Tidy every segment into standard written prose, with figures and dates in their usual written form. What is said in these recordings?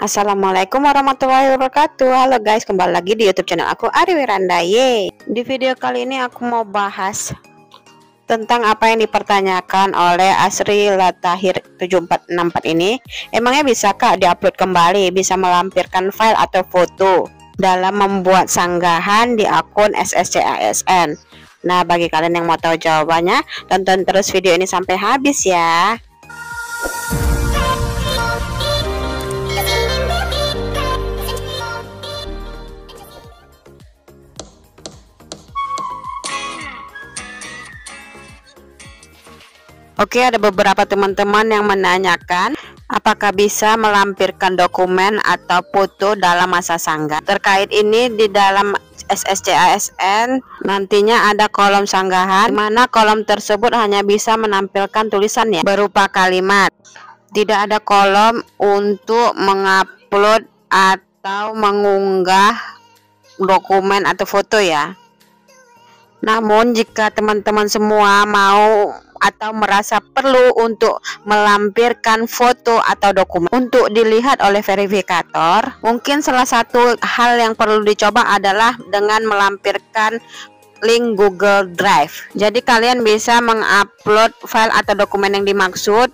Assalamualaikum warahmatullahi wabarakatuh. Halo guys, kembali lagi di YouTube channel aku, Ari Wiranda. Di video kali ini aku mau bahas tentang apa yang dipertanyakan oleh Asri Latahir 7464 ini. Emangnya bisakah diupload kembali, bisa melampirkan file atau foto dalam membuat sanggahan di akun SSC-ASN? Nah, bagi kalian yang mau tahu jawabannya, tonton terus video ini sampai habis ya. Oke, ada beberapa teman-teman yang menanyakan apakah bisa melampirkan dokumen atau foto dalam masa sanggah. Terkait ini, di dalam SSC-ASN nantinya ada kolom sanggahan, di mana kolom tersebut hanya bisa menampilkan tulisannya berupa kalimat. Tidak ada kolom untuk mengupload atau mengunggah dokumen atau foto ya. Namun jika teman-teman semua mau atau merasa perlu untuk melampirkan foto atau dokumen untuk dilihat oleh verifikator, mungkin salah satu hal yang perlu dicoba adalah dengan melampirkan link Google Drive. Jadi kalian bisa mengupload file atau dokumen yang dimaksud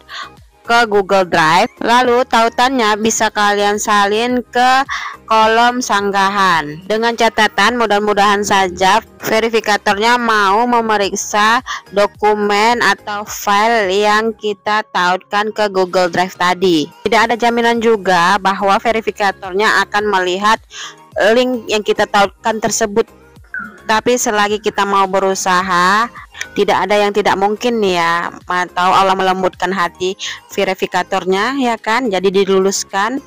ke Google Drive, lalu tautannya bisa kalian salin ke kolom sanggahan. Dengan catatan, mudah-mudahan saja verifikatornya mau memeriksa dokumen atau file yang kita tautkan ke Google Drive tadi. Tidak ada jaminan juga bahwa verifikatornya akan melihat link yang kita tautkan tersebut. Tapi selagi kita mau berusaha, tidak ada yang tidak mungkin ya. Atau Allah melembutkan hati verifikatornya ya kan, jadi diluluskan.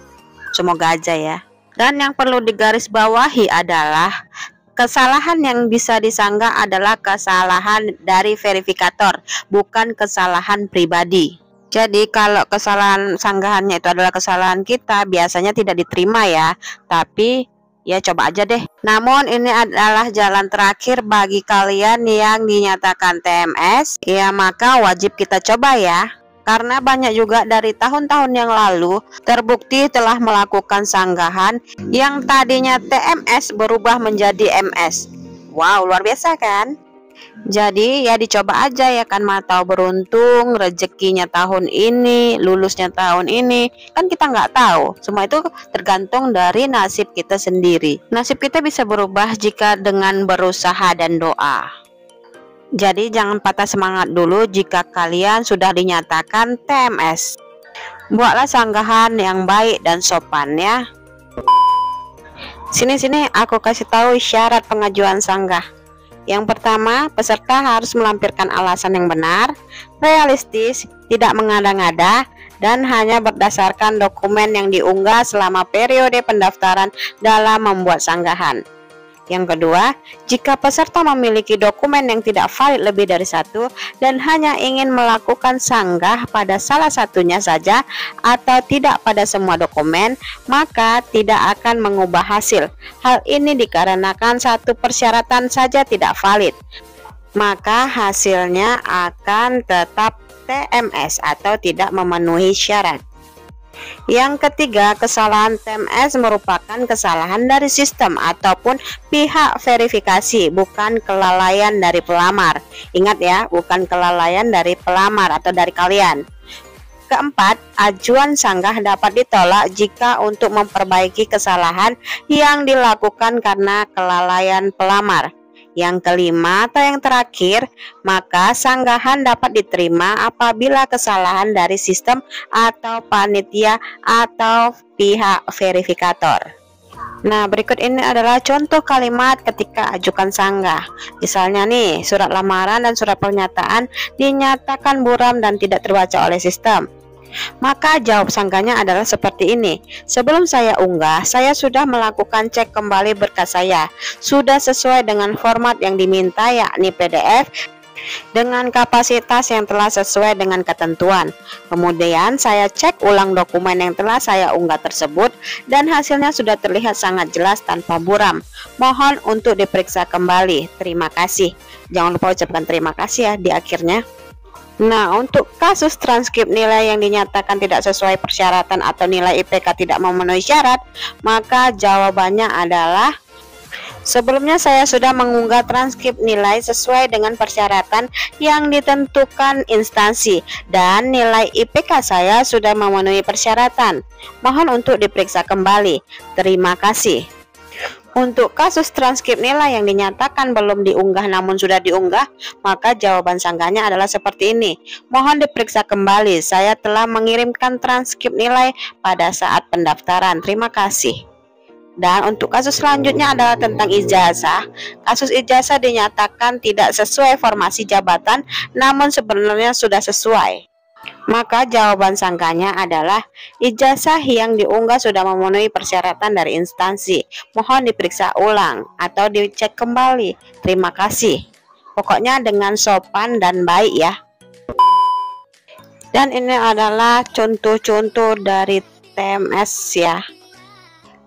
Semoga aja ya. Dan yang perlu digarisbawahi adalah kesalahan yang bisa disanggah adalah kesalahan dari verifikator, bukan kesalahan pribadi. Jadi kalau kesalahan sanggahannya itu adalah kesalahan kita, biasanya tidak diterima ya. Tapi ya coba aja deh. Namun ini adalah jalan terakhir bagi kalian yang dinyatakan TMS, ya maka wajib kita coba ya. Karena banyak juga dari tahun-tahun yang lalu terbukti telah melakukan sanggahan yang tadinya TMS berubah menjadi MS. Wow, luar biasa kan? Jadi ya dicoba aja ya kan, mau tahu beruntung rezekinya tahun ini, lulusnya tahun ini, kan kita nggak tahu. Semua itu tergantung dari nasib kita sendiri. Nasib kita bisa berubah jika dengan berusaha dan doa. Jadi jangan patah semangat dulu jika kalian sudah dinyatakan TMS. Buatlah sanggahan yang baik dan sopan ya. Sini aku kasih tahu syarat pengajuan sanggah. Yang pertama, peserta harus melampirkan alasan yang benar, realistis, tidak mengada-ngada, dan hanya berdasarkan dokumen yang diunggah selama periode pendaftaran dalam membuat sanggahan. Yang kedua, jika peserta memiliki dokumen yang tidak valid lebih dari satu dan hanya ingin melakukan sanggah pada salah satunya saja atau tidak pada semua dokumen, maka tidak akan mengubah hasil. Hal ini dikarenakan satu persyaratan saja tidak valid, maka hasilnya akan tetap TMS atau tidak memenuhi syarat. Yang ketiga, kesalahan TMS merupakan kesalahan dari sistem ataupun pihak verifikasi, bukan kelalaian dari pelamar. Ingat ya, bukan kelalaian dari pelamar atau dari kalian. Keempat, ajuan sanggah dapat ditolak jika untuk memperbaiki kesalahan yang dilakukan karena kelalaian pelamar. Yang kelima atau yang terakhir, maka sanggahan dapat diterima apabila kesalahan dari sistem atau panitia atau pihak verifikator. Nah, berikut ini adalah contoh kalimat ketika ajukan sanggah. Misalnya nih, surat lamaran dan surat pernyataan dinyatakan buram dan tidak terbaca oleh sistem. Maka jawab sanggahnya adalah seperti ini. Sebelum saya unggah, saya sudah melakukan cek kembali berkas saya. Sudah sesuai dengan format yang diminta, yakni PDF dengan kapasitas yang telah sesuai dengan ketentuan. Kemudian saya cek ulang dokumen yang telah saya unggah tersebut dan hasilnya sudah terlihat sangat jelas tanpa buram. Mohon untuk diperiksa kembali. Terima kasih. Jangan lupa ucapkan terima kasih ya di akhirnya. Nah, untuk kasus transkrip nilai yang dinyatakan tidak sesuai persyaratan atau nilai IPK tidak memenuhi syarat, maka jawabannya adalah sebelumnya saya sudah mengunggah transkrip nilai sesuai dengan persyaratan yang ditentukan instansi dan nilai IPK saya sudah memenuhi persyaratan. Mohon untuk diperiksa kembali. Terima kasih. Untuk kasus transkrip nilai yang dinyatakan belum diunggah namun sudah diunggah, maka jawaban sanggahnya adalah seperti ini. Mohon diperiksa kembali, saya telah mengirimkan transkrip nilai pada saat pendaftaran. Terima kasih. Dan untuk kasus selanjutnya adalah tentang ijazah. Kasus ijazah dinyatakan tidak sesuai formasi jabatan, namun sebenarnya sudah sesuai. Maka jawaban sangkanya adalah ijazah yang diunggah sudah memenuhi persyaratan dari instansi. Mohon diperiksa ulang atau dicek kembali. Terima kasih. Pokoknya dengan sopan dan baik ya. Dan ini adalah contoh-contoh dari TMS ya.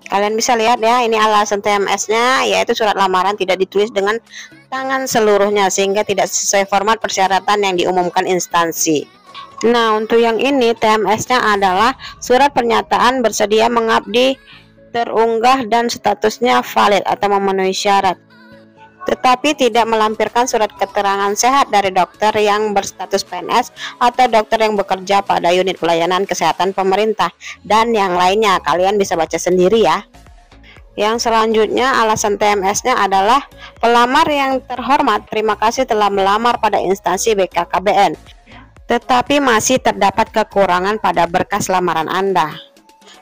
Kalian bisa lihat ya, ini alasan TMS-nya yaitu surat lamaran tidak ditulis dengan tangan seluruhnya sehingga tidak sesuai format persyaratan yang diumumkan instansi. Nah, untuk yang ini TMS-nya adalah surat pernyataan bersedia mengabdi terunggah dan statusnya valid atau memenuhi syarat, tetapi tidak melampirkan surat keterangan sehat dari dokter yang berstatus PNS atau dokter yang bekerja pada unit pelayanan kesehatan pemerintah dan yang lainnya. Kalian bisa baca sendiri ya. Yang selanjutnya alasan TMS-nya adalah pelamar yang terhormat, terima kasih telah melamar pada instansi BKKBN. Tetapi masih terdapat kekurangan pada berkas lamaran Anda.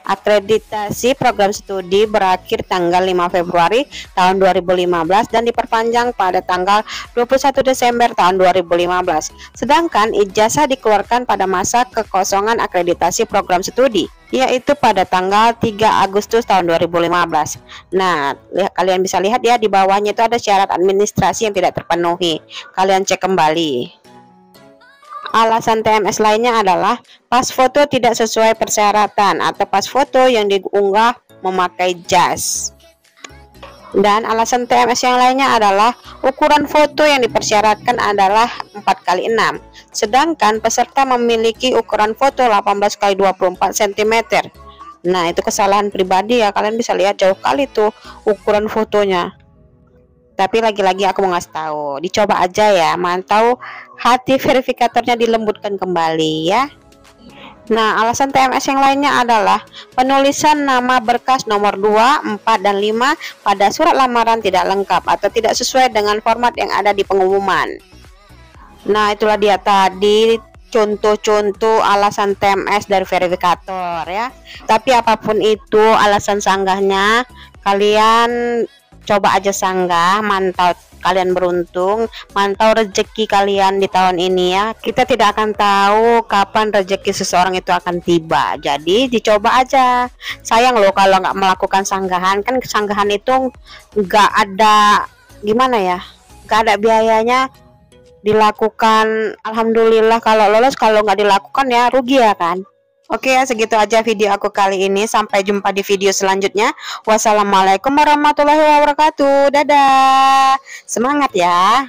Akreditasi program studi berakhir tanggal 5 Februari tahun 2015 dan diperpanjang pada tanggal 21 Desember tahun 2015. Sedangkan ijazah dikeluarkan pada masa kekosongan akreditasi program studi, yaitu pada tanggal 3 Agustus tahun 2015. Nah, kalian bisa lihat ya di bawahnya itu ada syarat administrasi yang tidak terpenuhi. Kalian cek kembali. Alasan TMS lainnya adalah pas foto tidak sesuai persyaratan atau pas foto yang diunggah memakai jas. Dan alasan TMS yang lainnya adalah ukuran foto yang dipersyaratkan adalah 4x6, sedangkan peserta memiliki ukuran foto 18x24 cm. Nah, itu kesalahan pribadi ya, kalian bisa lihat jauh kali tuh ukuran fotonya. Tapi lagi-lagi aku mau ngasih tahu, dicoba aja ya, mantau hati verifikatornya dilembutkan kembali ya. Nah, alasan TMS yang lainnya adalah penulisan nama berkas nomor 2, 4, dan 5 pada surat lamaran tidak lengkap atau tidak sesuai dengan format yang ada di pengumuman. Nah, itulah dia tadi contoh-contoh alasan TMS dari verifikator ya. Tapi apapun itu alasan sanggahnya, kalian coba aja sanggah, mantau kalian beruntung, mantau rezeki kalian di tahun ini ya. Kita tidak akan tahu kapan rezeki seseorang itu akan tiba, jadi dicoba aja. Sayang loh kalau nggak melakukan sanggahan, kan sanggahan itu nggak ada gimana ya, nggak ada biayanya dilakukan. Alhamdulillah kalau lolos, kalau nggak dilakukan ya rugi ya kan. Oke ya, segitu aja video aku kali ini. Sampai jumpa di video selanjutnya. Wassalamualaikum warahmatullahi wabarakatuh. Dadah. Semangat ya.